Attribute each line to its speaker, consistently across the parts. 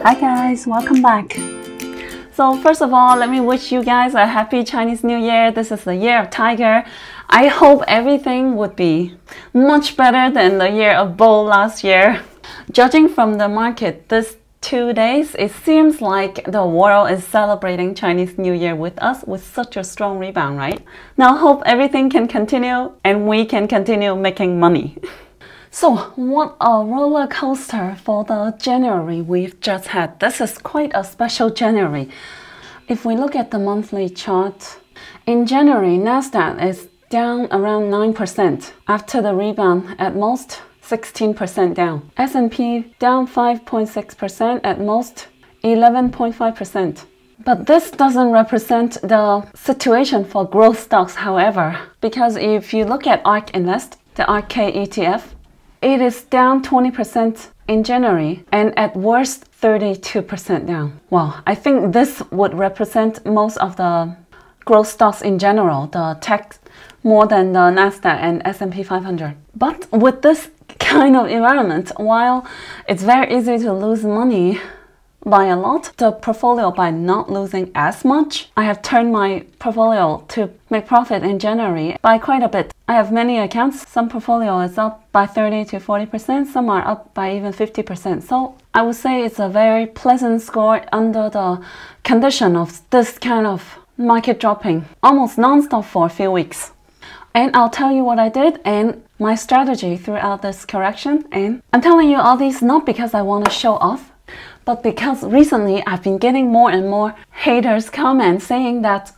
Speaker 1: Hi guys, welcome back. So first of all, let me wish you guys a happy Chinese New Year. This is the year of Tiger. I hope everything would be much better than the year of Bull last year. Judging from the market this 2 days, it seems like the world is celebrating Chinese New Year with us with such a strong rebound, right? Now hope everything can continue and we can continue making money. So what a roller coaster for the January we've just had. This is quite a special January. If we look at the monthly chart, in January, Nasdaq is down around 9% after the rebound, at most 16% down. S&P down 5.6%, at most 11.5%. But this doesn't represent the situation for growth stocks, however, because if you look at ARK Invest, the ARK ETF, it is down 20% in January and at worst 32% down. Well, I think this would represent most of the growth stocks in general, the tech more than the Nasdaq and S&P 500. But with this kind of environment, while it's very easy to lose money by a lot, the portfolio by not losing as much, I have turned my portfolio to make profit in January by quite a bit. I have many accounts. Some portfolio is up by 30 to 40%, some are up by even 50%. So I would say it's a very pleasant score under the condition of this kind of market dropping almost non-stop for a few weeks. And I'll tell you what I did and my strategy throughout this correction. And I'm telling you all these not because I want to show off, but because recently I've been getting more and more haters comments saying that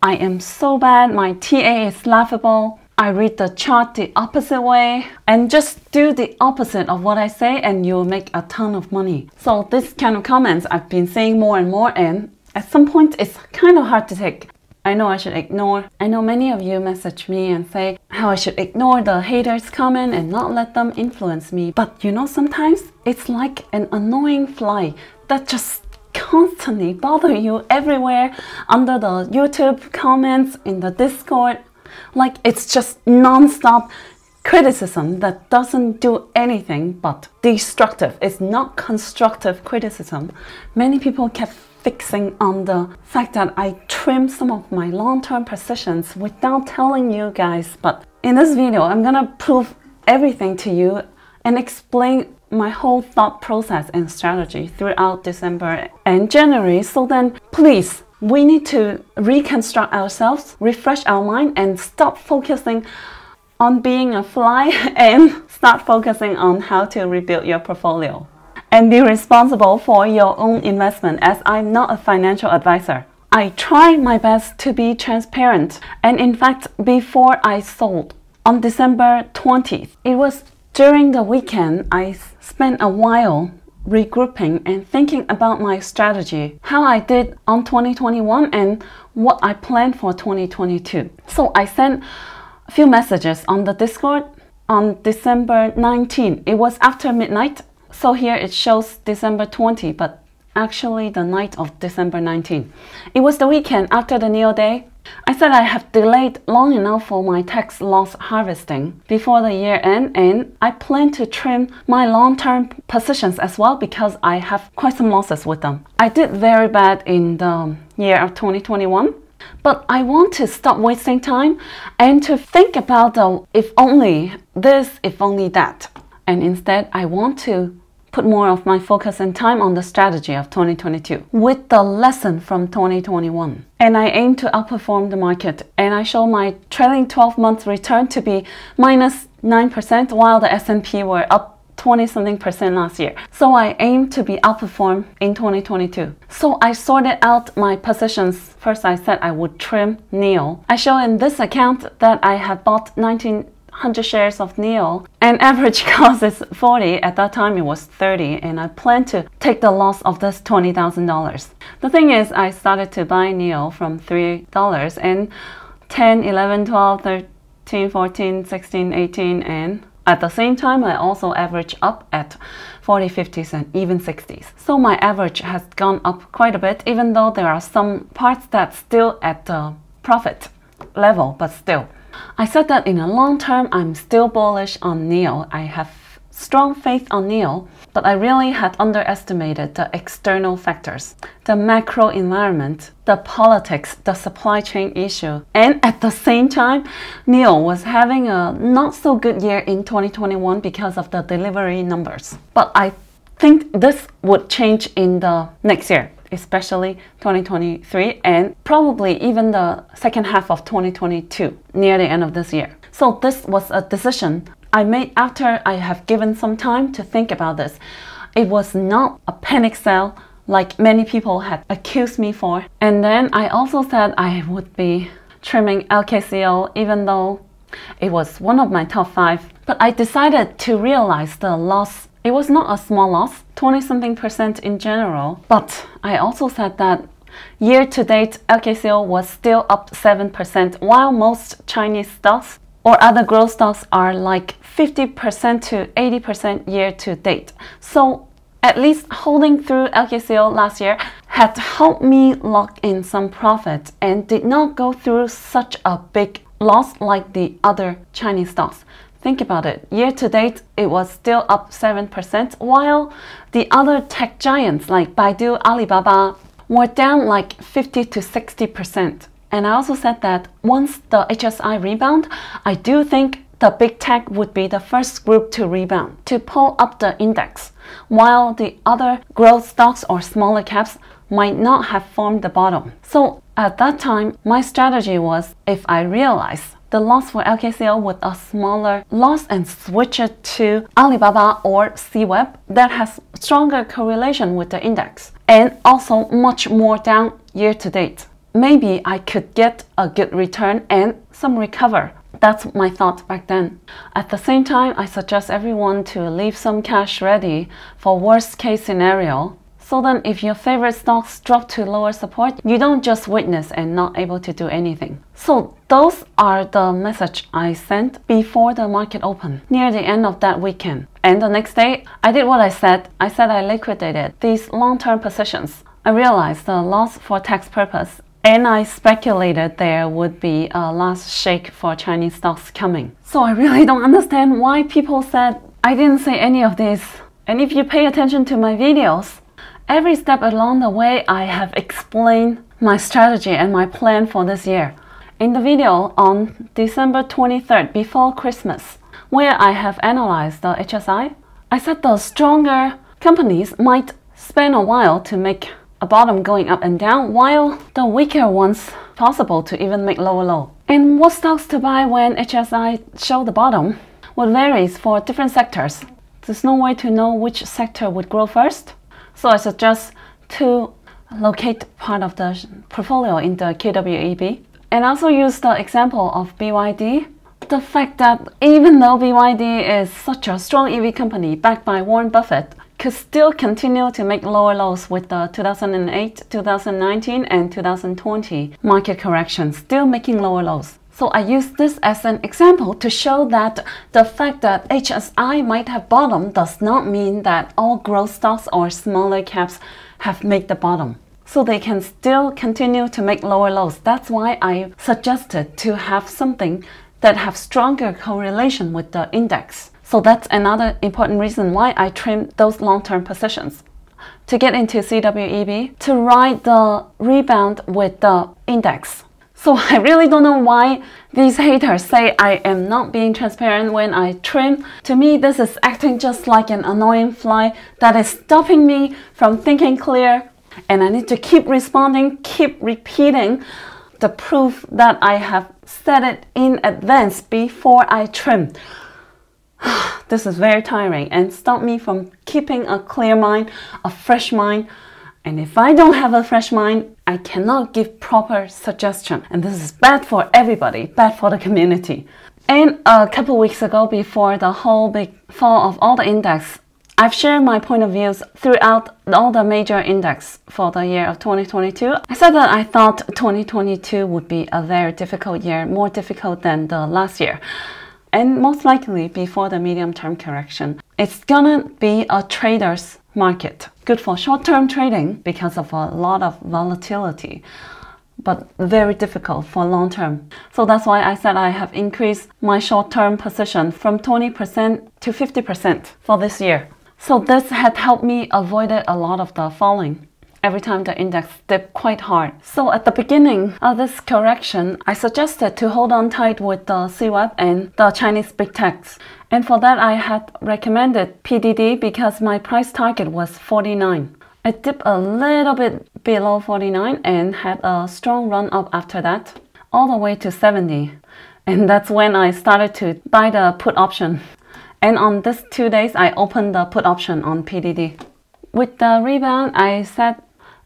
Speaker 1: I am so bad, my TA is laughable, I read the chart the opposite way, and just do the opposite of what I say and you'll make a ton of money. So this kind of comments I've been saying more and more, and at some point it's kind of hard to take. I know I should ignore. I know many of you message me and say how I should ignore the haters' comment and not let them influence me. But you know, sometimes it's like an annoying fly that just constantly bother you everywhere under the YouTube comments, in the Discord. Like it's just non-stop criticism that doesn't do anything but destructive. It's not constructive criticism. Many people kept fixing on the fact that I trimmed some of my long-term positions without telling you guys. But in this video, I'm gonna prove everything to you and explain my whole thought process and strategy throughout December and January. So then please, we need to reconstruct ourselves, refresh our mind, and stop focusing on being a fly and start focusing on how to rebuild your portfolio and be responsible for your own investment, as I'm not a financial advisor. I try my best to be transparent, and in fact, before I sold on December 20th, it was during the weekend I spent a while regrouping and thinking about my strategy, how I did on 2021 and what I planned for 2022. So I sent a few messages on the Discord on December 19th. It was after midnight. So here it shows December 20, but actually the night of December 19. It was the weekend after the NIO day. I said I have delayed long enough for my tax loss harvesting before the year end, and I plan to trim my long-term positions as well because I have quite some losses with them. I did very bad in the year of 2021. But I want to stop wasting time and to think about the if only this, if only that. And instead, I want to put more of my focus and time on the strategy of 2022 with the lesson from 2021. And I aim to outperform the market. And I show my trailing 12-month return to be minus 9% while the S&P were up 20-something% last year. So I aim to be outperformed in 2022. So I sorted out my positions. First, I said I would trim NIO. I show in this account that I have bought 100 shares of NIO, and average cost is 40. At that time it was 30, and I plan to take the loss of this $20,000. The thing is, I started to buy NIO from $3 and 10, 11, 12, 13, 14, 16, 18, and at the same time I also average up at 40, 50s, and even 60s. So my average has gone up quite a bit, even though there are some parts that's still at the profit level, but still. I said that in the long term, I'm still bullish on NIO. I have strong faith on NIO, but I really had underestimated the external factors, the macro environment, the politics, the supply chain issue. And at the same time, NIO was having a not so good year in 2021 because of the delivery numbers. But I think this would change in the next year, especially 2023 and probably even the second half of 2022, near the end of this year. So this was a decision I made after I have given some time to think about this. It was not a panic sell like many people had accused me for. And then I also said I would be trimming LKCO even though it was one of my top 5. But I decided to realize the loss. It was not a small loss, 20-something% in general. But I also said that year to date LKCO was still up 7%, while most Chinese stocks or other growth stocks are like 50% to 80% year to date. So at least holding through LKCO last year had helped me lock in some profit and did not go through such a big loss like the other Chinese stocks. Think about it. Year to date, it was still up 7%, while the other tech giants like Baidu, Alibaba were down like 50 to 60%. And I also said that once the HSI rebound, I do think the big tech would be the first group to rebound, to pull up the index, while the other growth stocks or smaller caps might not have formed the bottom. So at that time, my strategy was, if I realize the loss for LKCO with a smaller loss and switch it to Alibaba or CWeb that has stronger correlation with the index and also much more down year to date. Maybe I could get a good return and some recover. That's my thought back then. At the same time, I suggest everyone to leave some cash ready for worst case scenario. So then if your favorite stocks drop to lower support, you don't just witness and not able to do anything. So those are the message I sent before the market opened, near the end of that weekend. And the next day, I did what I said. I said I liquidated these long-term positions. I realized the loss for tax purpose, and I speculated there would be a last shake for Chinese stocks coming. So I really don't understand why people said I didn't say any of this. And if you pay attention to my videos, every step along the way I have explained my strategy and my plan for this year. In the video on December 23rd, before Christmas, where I have analyzed the HSI, I said the stronger companies might spend a while to make a bottom going up and down, while the weaker ones possible to even make lower low. And what stocks to buy when HSI show the bottom would varies for different sectors. There's no way to know which sector would grow first. So I suggest to locate part of the portfolio in the KWEB. And also use the example of BYD. The fact that even though BYD is such a strong EV company backed by Warren Buffett, could still continue to make lower lows with the 2008, 2019 and 2020 market correction, still making lower lows. So I use this as an example to show that the fact that HSI might have bottomed does not mean that all growth stocks or smaller caps have made the bottom. So they can still continue to make lower lows. That's why I suggested to have something that have stronger correlation with the index. So that's another important reason why I trimmed those long-term positions. To get into CWEB, to ride the rebound with the index. So I really don't know why these haters say I am not being transparent when I trim. To me, this is acting just like an annoying fly that is stopping me from thinking clear. And I need to keep responding, keep repeating the proof that I have said it in advance before I trim. This is very tiring and stop me from keeping a clear mind, a fresh mind. And if I don't have a fresh mind, I cannot give proper suggestion. And this is bad for everybody, bad for the community. And a couple weeks ago, before the whole big fall of all the index, I've shared my point of views throughout all the major index for the year of 2022. I said that I thought 2022 would be a very difficult year, more difficult than the last year. And most likely before the medium-term correction. It's gonna be a trader's market. Good for short-term trading because of a lot of volatility. but very difficult for long term. So that's why I said I have increased my short-term position from 20% to 50% for this year. So this had helped me avoid a lot of the falling every time the index dipped quite hard. So at the beginning of this correction, I suggested to hold on tight with the CWEB and the Chinese big techs. And for that, I had recommended PDD because my price target was 49. It dipped a little bit below 49 and had a strong run up after that, all the way to 70. And that's when I started to buy the put option. And on these 2 days, I opened the put option on PDD. With the rebound, I said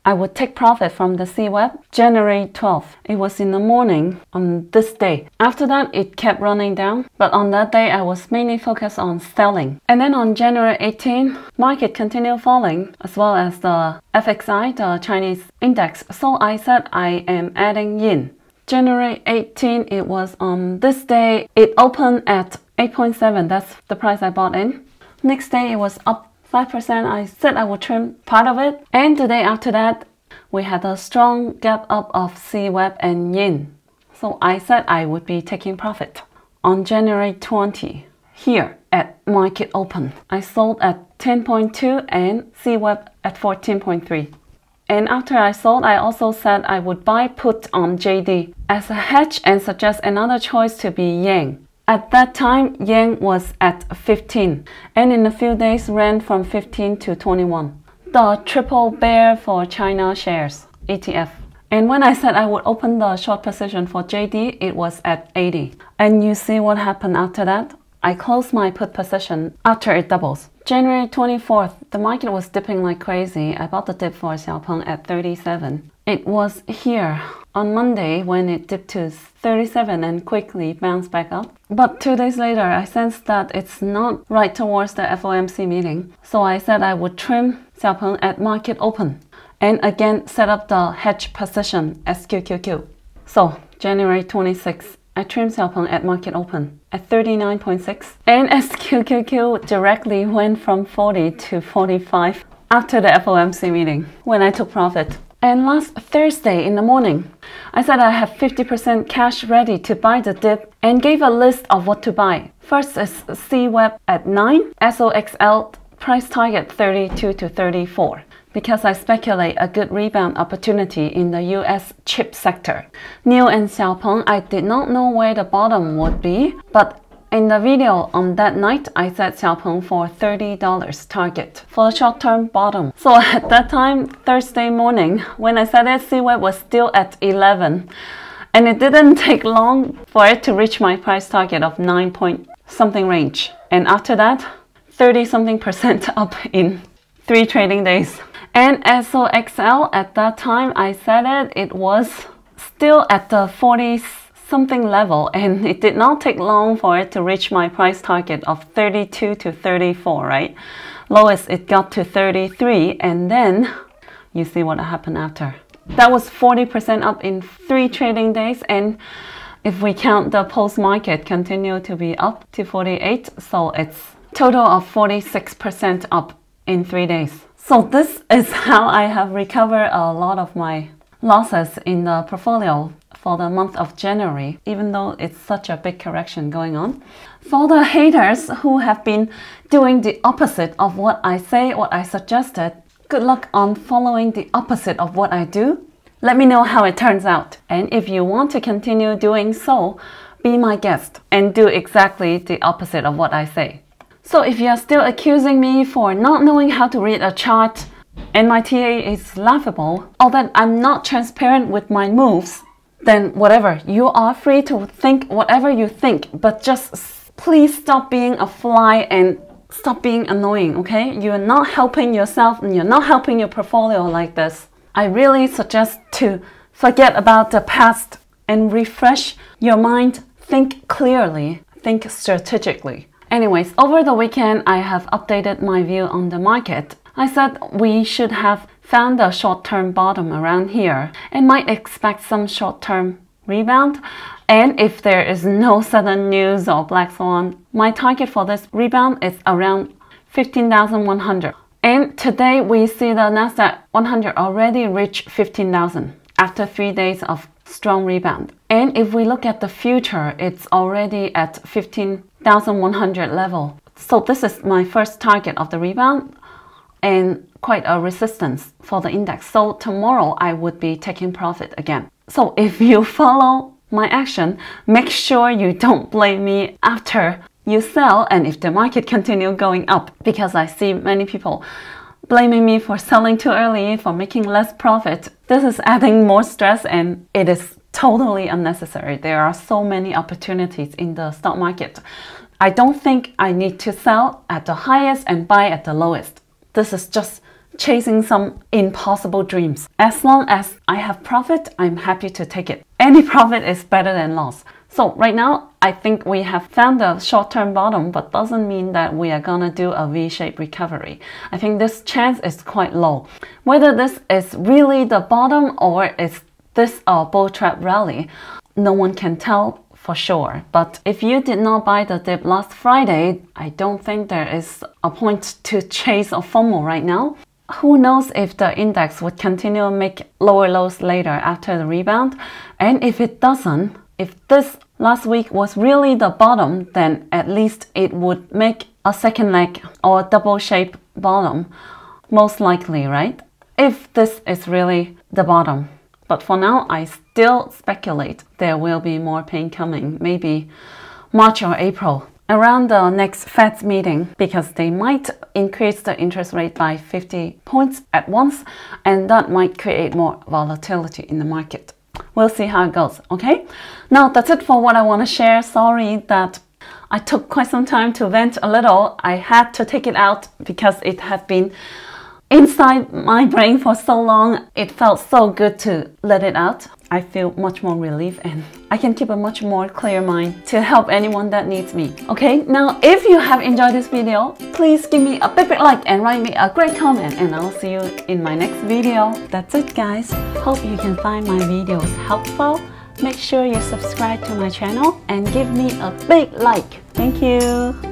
Speaker 1: I would take profit from the CWEB January 12th. It was in the morning on this day. After that, it kept running down, but on that day, I was mainly focused on selling. And then on January 18th, market continued falling, as well as the FXI, the Chinese index. So I said I am adding yin. January 18th, it was on this day. It opened at 8.7. That's the price I bought in. Next day, it was up 5%. I said I would trim part of it. And the day after that, we had a strong gap up of CWEB and yin. So I said I would be taking profit. On January 20, here at market open, I sold at 10.2 and CWEB at 14.3. And after I sold, I also said I would buy put on JD as a hedge and suggest another choice to be Yang. At that time, Yang was at 15 and in a few days ran from 15 to 21. The triple bear for China shares, ETF. And when I said I would open the short position for JD, it was at 80. And you see what happened after that? I closed my put position after it doubles. January 24th, the market was dipping like crazy. I bought the dip for Xiaopeng at 37. It was here on Monday when it dipped to 37 and quickly bounced back up. But 2 days later, I sensed that it's not right towards the FOMC meeting. So I said I would trim Xiaopeng at market open and again set up the hedge position SQQQ. So January 26th, I trimmed Xiaopeng at market open at 39.6 and SQQQ directly went from 40 to 45 after the FOMC meeting when I took profit. And last Thursday in the morning, I said I have 50% cash ready to buy the dip and gave a list of what to buy. First is CWEB at 9, SOXL price target 32 to 34. Because I speculate a good rebound opportunity in the US chip sector. NIO and Xiaopeng, I did not know where the bottom would be, but in the video on that night, I set Xiaopeng for $30 target for the short-term bottom. So at that time, Thursday morning, when I said it, CWEB was still at 11. And it didn't take long for it to reach my price target of 9 point something range. And after that, 30-something% up in 3 trading days. And SOXL, at that time I said it was still at the 40-something level, and it did not take long for it to reach my price target of 32 to 34, right? Lowest it got to 33, and then you see what happened after. That was 40% up in 3 trading days, and if we count the post-market, continue to be up to 48, so it's total of 46% up in 3 days. So this is how I have recovered a lot of my losses in the portfolio for the month of January, even though it's such a big correction going on. For the haters who have been doing the opposite of what I say, what I suggested, good luck on following the opposite of what I do. Let me know how it turns out. And if you want to continue doing so, be my guest and do exactly the opposite of what I say. So if you are still accusing me for not knowing how to read a chart and my TA is laughable, or that I'm not transparent with my moves, then whatever, you are free to think whatever you think, but just please stop being a fly and stop being annoying, okay? You're not helping yourself and you're not helping your portfolio like this. I really suggest to forget about the past and refresh your mind, think clearly, think strategically. Anyways, over the weekend, I have updated my view on the market. I said we should have found a short-term bottom around here and might expect some short-term rebound. And if there is no sudden news or black swan, my target for this rebound is around 15,100. And today we see the Nasdaq 100 already reach 15,000. after 3 days of strong rebound. And if we look at the future, it's already at 15,100 level. So this is my first target of the rebound and quite a resistance for the index. So tomorrow I would be taking profit again. So if you follow my action, make sure you don't blame me after you sell and if the market continue going up, because I see many people blaming me for selling too early, for making less profit. This is adding more stress and it is totally unnecessary. There are so many opportunities in the stock market. I don't think I need to sell at the highest and buy at the lowest. This is just chasing some impossible dreams. As long as I have profit, I'm happy to take it. Any profit is better than loss. So right now, I think we have found a short-term bottom, but doesn't mean that we are gonna do a V-shaped recovery. I think this chance is quite low. Whether this is really the bottom or is this a bull trap rally, no one can tell for sure. But if you did not buy the dip last Friday, I don't think there is a point to chase a FOMO right now. Who knows if the index would continue to make lower lows later after the rebound. And if it doesn't, if this last week was really the bottom, then at least it would make a second leg or double shape bottom, most likely, right? If this is really the bottom. But for now, I still speculate there will be more pain coming, maybe March or April, around the next Fed's meeting, because they might increase the interest rate by 50 points at once, and that might create more volatility in the market. We'll see how it goes, okay? Now, that's it for what I want to share. Sorry that I took quite some time to vent a little. I had to take it out because it had been inside my brain for so long. It felt so good to let it out. I feel much more relief and I can keep a much more clear mind to help anyone that needs me. Okay, now if you have enjoyed this video, please give me a big like and write me a great comment, and I'll see you in my next video. That's it, guys. Hope you can find my videos helpful. Make sure you subscribe to my channel and give me a big like. Thank you.